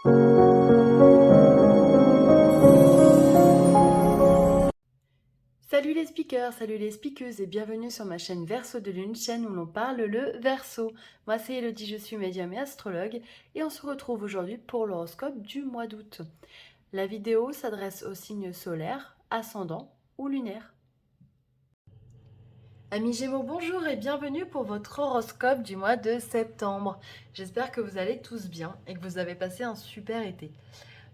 Salut les speakers, salut les speakeuses et bienvenue sur ma chaîne Verseau de Lune, chaîne où l'on parle le Verseau. Moi c'est Elodie, je suis médium et astrologue et on se retrouve aujourd'hui pour l'horoscope du mois d'août. La vidéo s'adresse aux signes solaires, ascendants ou lunaires. Amis Gémeaux, bonjour et bienvenue pour votre horoscope du mois de septembre. J'espère que vous allez tous bien et que vous avez passé un super été.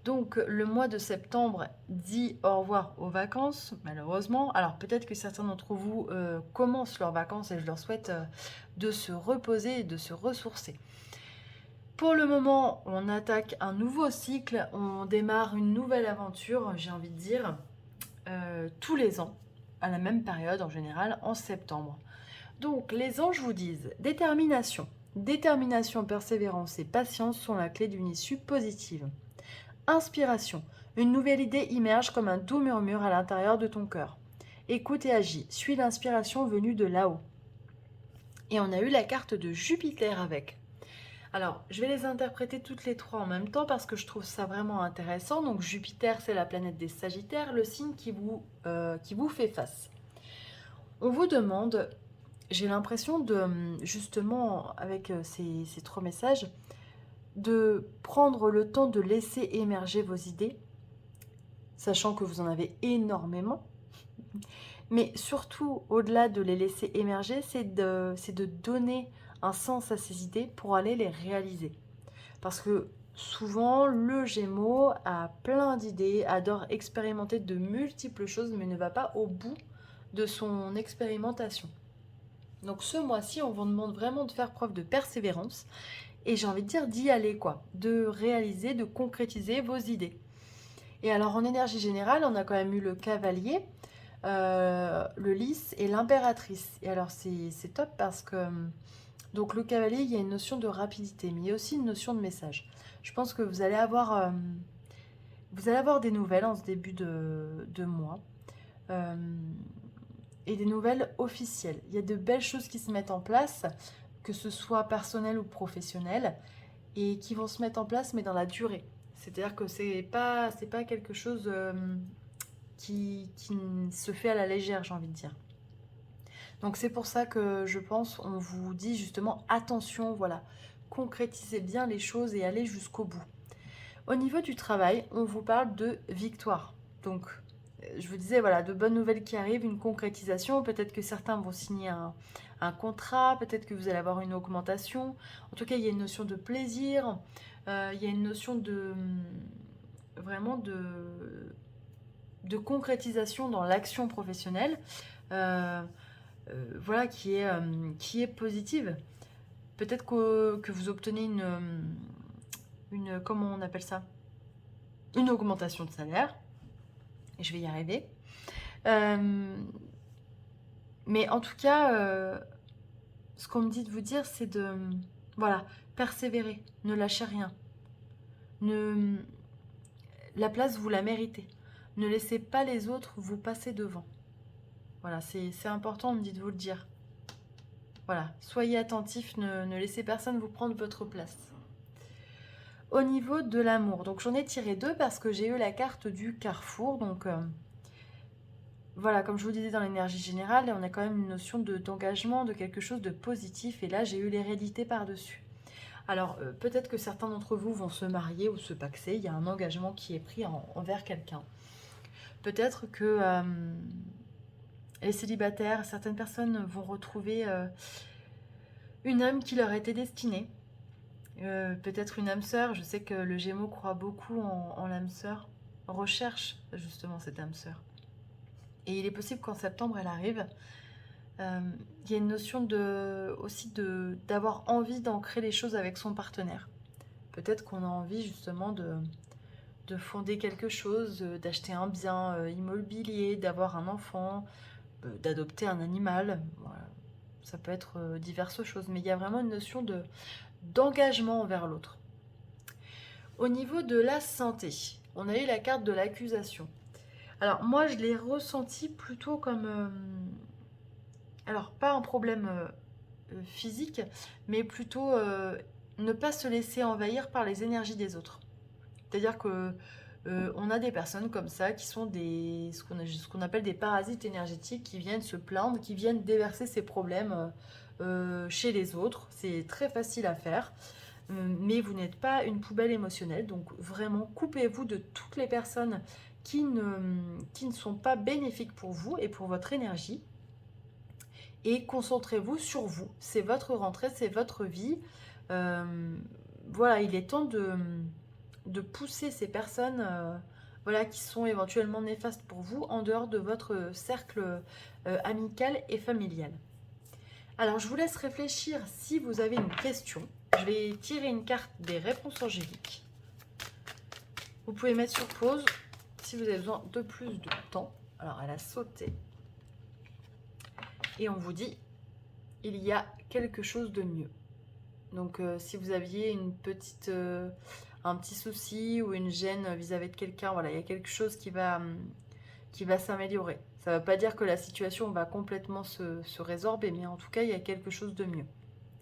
Donc le mois de septembre dit au revoir aux vacances, malheureusement. Alors peut-être que certains d'entre vous commencent leurs vacances et je leur souhaite de se reposer et de se ressourcer. Pour le moment, on attaque un nouveau cycle, on démarre une nouvelle aventure, j'ai envie de dire, tous les ans, à la même période en général, en septembre. Donc les anges vous disent détermination. Détermination, persévérance et patience sont la clé d'une issue positive. Inspiration. Une nouvelle idée immerge comme un doux murmure à l'intérieur de ton cœur. Écoute et agis. Suis l'inspiration venue de là-haut. Et on a eu la carte de Jupiter avec. Alors, je vais les interpréter toutes les trois en même temps parce que je trouve ça vraiment intéressant. Donc, Jupiter, c'est la planète des Sagittaires, le signe qui vous fait face. On vous demande, j'ai l'impression de, justement, avec ces trois messages, de prendre le temps de laisser émerger vos idées, sachant que vous en avez énormément. Mais surtout, au-delà de les laisser émerger, c'est de donner un sens à ces idées pour aller les réaliser. Parce que souvent, le Gémeaux a plein d'idées, adore expérimenter de multiples choses, mais ne va pas au bout de son expérimentation. Donc ce mois-ci, on vous demande vraiment de faire preuve de persévérance et j'ai envie de dire d'y aller, quoi, de réaliser, de concrétiser vos idées. Et alors en énergie générale, on a quand même eu le cavalier, le lys et l'impératrice. Et alors c'est top parce que donc le cavalier, il y a une notion de rapidité, mais il y a aussi une notion de message. Je pense que vous allez avoir des nouvelles en ce début de mois. euh, et des nouvelles officielles. Il y a de belles choses qui se mettent en place, que ce soit personnel ou professionnel, et qui vont se mettre en place, mais dans la durée. C'est-à-dire que c'est pas quelque chose qui se fait à la légère, j'ai envie de dire. Donc c'est pour ça que je pense, on vous dit justement attention, voilà, concrétisez bien les choses et allez jusqu'au bout. Au niveau du travail, on vous parle de victoire. Donc je vous disais, voilà, de bonnes nouvelles qui arrivent, une concrétisation. Peut-être que certains vont signer un contrat, peut-être que vous allez avoir une augmentation. En tout cas, il y a une notion de plaisir, il y a une notion de vraiment de concrétisation dans l'action professionnelle, euh, voilà, qui est positive. Peut-être que vous obtenez comment on appelle ça? Une augmentation de salaire. Et je vais y arriver. Euh, mais en tout cas, ce qu'on me dit de vous dire, c'est de, voilà, persévérer, ne lâchez rien. Ne, la place, vous la méritez. Ne laissez pas les autres vous passer devant. Voilà, c'est important, on me dit de vous le dire. Voilà, soyez attentifs, ne laissez personne vous prendre votre place. Au niveau de l'amour, donc j'en ai tiré deux parce que j'ai eu la carte du carrefour, donc voilà, comme je vous disais dans l'énergie générale, on a quand même une notion d'engagement, de quelque chose de positif, et là j'ai eu l'hérédité par-dessus. Alors peut-être que certains d'entre vous vont se marier ou se paxer, il y a un engagement qui est pris envers quelqu'un. Peut-être que les célibataires, certaines personnes vont retrouver une âme qui leur était destinée. Peut-être une âme sœur, je sais que le Gémeaux croit beaucoup en l'âme sœur, recherche justement cette âme sœur. Et il est possible qu'en septembre elle arrive. Il y a une notion aussi d'avoir envie d'ancrer les choses avec son partenaire. Peut-être qu'on a envie justement de fonder quelque chose, d'acheter un bien immobilier, d'avoir un enfant, d'adopter un animal. Voilà. Ça peut être diverses choses, mais il y a vraiment une notion d'engagement envers l'autre. Au niveau de la santé, on a eu la carte de l'accusation. Alors moi, je l'ai ressenti plutôt comme... alors, pas un problème physique, mais plutôt ne pas se laisser envahir par les énergies des autres. C'est-à-dire que on a des personnes comme ça qui sont ce qu'on appelle des parasites énergétiques qui viennent se plaindre, qui viennent déverser ces problèmes chez les autres. C'est très facile à faire, mais vous n'êtes pas une poubelle émotionnelle. Donc vraiment, coupez-vous de toutes les personnes qui ne sont pas bénéfiques pour vous et pour votre énergie. Et concentrez-vous sur vous. C'est votre rentrée, c'est votre vie. Voilà, il est temps de pousser ces personnes voilà, qui sont éventuellement néfastes pour vous en dehors de votre cercle amical et familial. Alors, je vous laisse réfléchir si vous avez une question. Je vais tirer une carte des réponses angéliques. Vous pouvez mettre sur pause si vous avez besoin de plus de temps. Alors, elle a sauté. Et on vous dit, il y a quelque chose de mieux. Donc, si vous aviez un petit souci ou une gêne vis-à-vis de quelqu'un, voilà, il y a quelque chose qui va s'améliorer. Ça ne veut pas dire que la situation va complètement se résorber, mais en tout cas, il y a quelque chose de mieux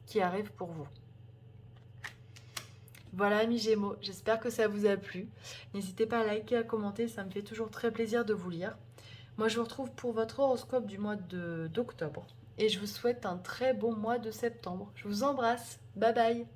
qui arrive pour vous. Voilà, amis Gémeaux, j'espère que ça vous a plu. N'hésitez pas à liker, à commenter, ça me fait toujours très plaisir de vous lire. Moi, je vous retrouve pour votre horoscope du mois d'octobre. Et je vous souhaite un très bon mois de septembre. Je vous embrasse. Bye bye.